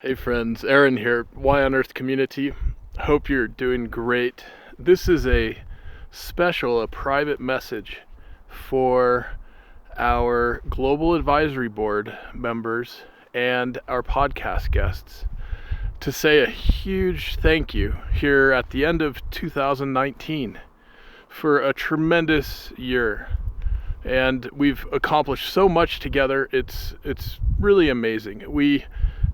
Hey friends, Aaron here, Why on Earth community. Hope you're doing great. This is a private message for our Global Advisory Board members and our podcast guests to say a huge thank you here at the end of 2019 for a tremendous year. And we've accomplished so much together. It's really amazing. We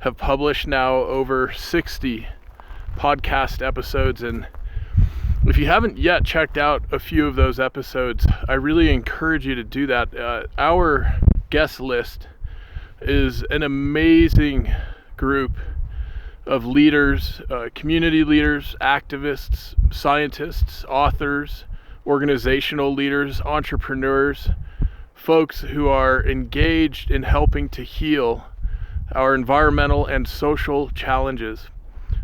have published now over 60 podcast episodes, and if you haven't yet checked out a few of those episodes, I really encourage you to do that. Our guest list is an amazing group of leaders, community leaders, activists, scientists, authors, organizational leaders, entrepreneurs, folks who are engaged in helping to heal our environmental and social challenges.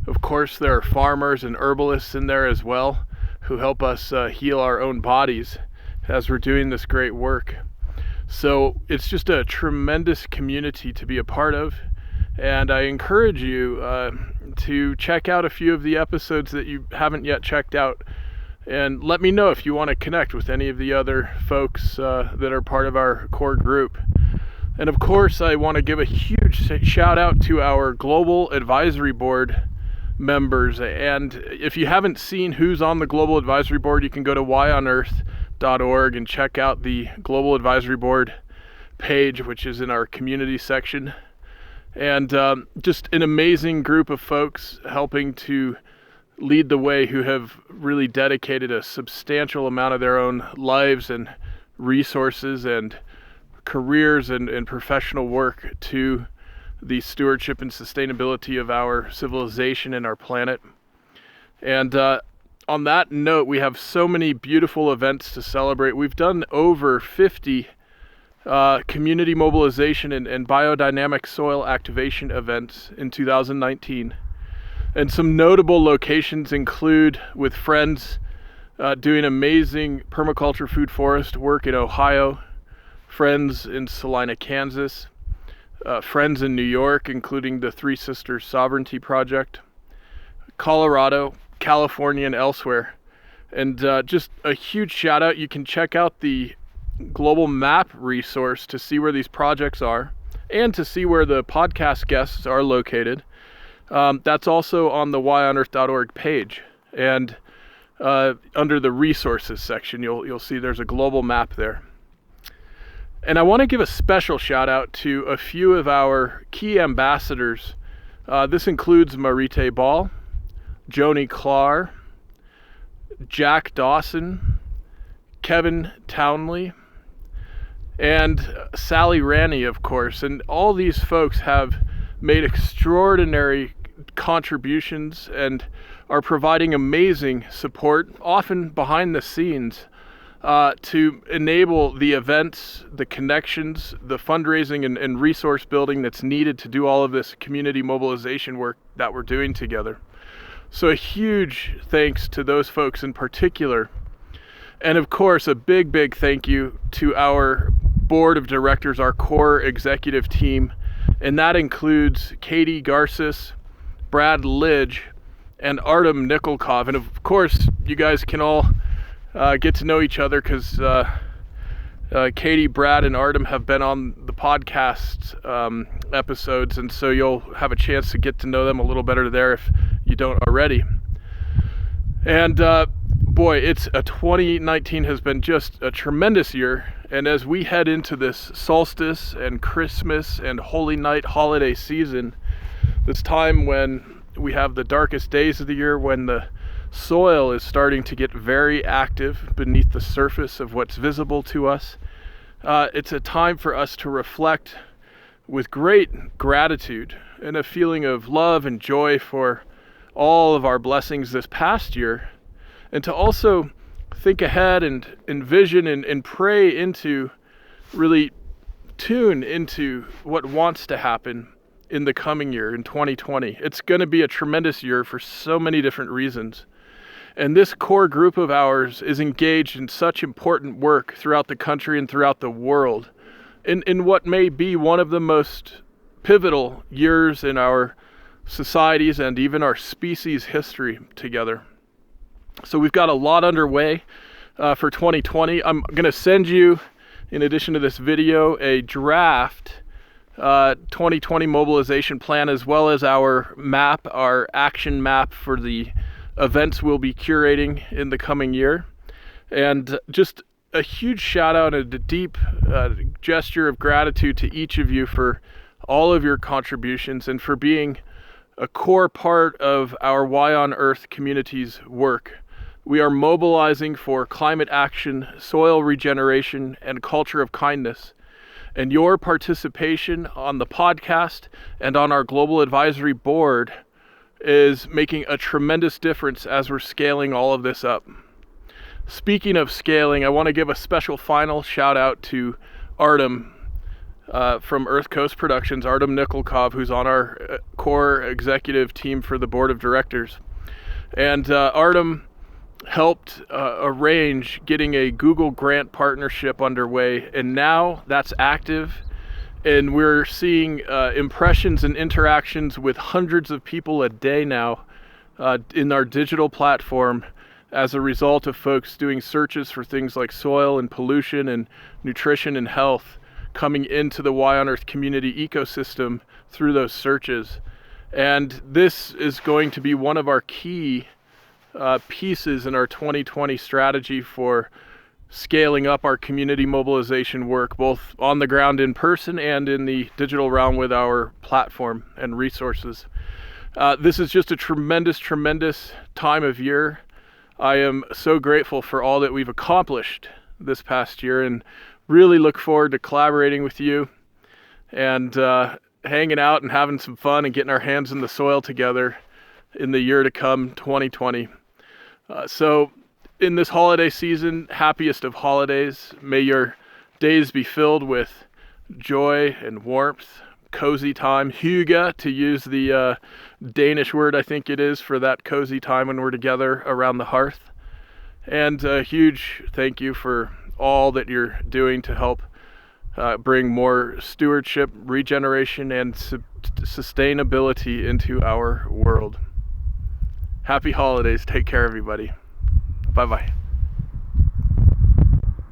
Of course, there are farmers and herbalists in there as well who help us heal our own bodies as we're doing this great work. So it's just a tremendous community to be a part of, and I encourage you to check out a few of the episodes that you haven't yet checked out, and let me know if you want to connect with any of the other folks that are part of our core group. And of course, I want to give a huge shout out to our Global Advisory Board members. And if you haven't seen who's on the Global Advisory Board, you can go to whyonearth.org and check out the Global Advisory Board page, which is in our community section. And just an amazing group of folks helping to lead the way, who have really dedicated a substantial amount of their own lives and resources and careers and professional work to the stewardship and sustainability of our civilization and our planet. And on that note, we have so many beautiful events to celebrate. We've done over 50 community mobilization and biodynamic soil activation events in 2019. And some notable locations include with friends doing amazing permaculture food forest work in Ohio, friends in Salina, Kansas, friends in New York, including the Three Sisters Sovereignty Project, Colorado, California, and elsewhere. And just a huge shout out. You can check out the global map resource to see where these projects are and to see where the podcast guests are located. That's also on the whyonearth.org page. And under the resources section, you'll see there's a global map there. And I want to give a special shout out to a few of our key ambassadors. This includes Marite Ball, Joni Clar, Jack Dawson, Kevin Townley, and Sally Ranney, of course. And all these folks have made extraordinary contributions and are providing amazing support, often behind the scenes, to enable the events, the connections, the fundraising and resource building that's needed to do all of this community mobilization work that we're doing together. So a huge thanks to those folks in particular. And of course, a big thank you to our board of directors, our core executive team. And that includes Katie Garces, Brad Lidge, and Artem Nikolkov. And of course, you guys can all get to know each other because Katie, Brad, and Artem have been on the podcast episodes, and so you'll have a chance to get to know them a little better there if you don't already. And boy, 2019 has been just a tremendous year, and as we head into this solstice and Christmas and Holy Night holiday season, this time when we have the darkest days of the year, when the soil is starting to get very active beneath the surface of what's visible to us. It's a time for us to reflect with great gratitude and a feeling of love and joy for all of our blessings this past year, and to also think ahead and envision and pray into, really tune into what wants to happen in the coming year, in 2020. It's going to be a tremendous year for so many different reasons. And this core group of ours is engaged in such important work throughout the country and throughout the world in what may be one of the most pivotal years in our societies and even our species history together. So we've got a lot underway for 2020. I'm going to send you, in addition to this video, a draft 2020 mobilization plan, as well as our map, our action map for the events we'll be curating in the coming year. And just a huge shout out and a deep gesture of gratitude to each of you for all of your contributions and for being a core part of our Y on Earth community's work. We are mobilizing for climate action, soil regeneration, and culture of kindness. And your participation on the podcast and on our Global Advisory Board is making a tremendous difference as we're scaling all of this up. Speaking of scaling, I want to give a special final shout out to Artem from Earth Coast Productions, Artem Nikolkov, who's on our core executive team for the board of directors. And Artem helped arrange getting a Google grant partnership underway, and now that's active, and we're seeing impressions and interactions with hundreds of people a day now in our digital platform as a result of folks doing searches for things like soil and pollution and nutrition and health coming into the Y on Earth community ecosystem through those searches. And this is going to be one of our key pieces in our 2020 strategy for scaling up our community mobilization work, both on the ground in person and in the digital realm with our platform and resources. This is just a tremendous time of year. I am so grateful for all that we've accomplished this past year and really look forward to collaborating with you and hanging out and having some fun and getting our hands in the soil together in the year to come, 2020. So in this holiday season, happiest of holidays. May your days be filled with joy and warmth, cozy time, hygge, to use the Danish word I think it is for that cozy time when we're together around the hearth. And a huge thank you for all that you're doing to help bring more stewardship, regeneration, and sustainability into our world. Happy holidays. Take care, everybody. Bye-bye.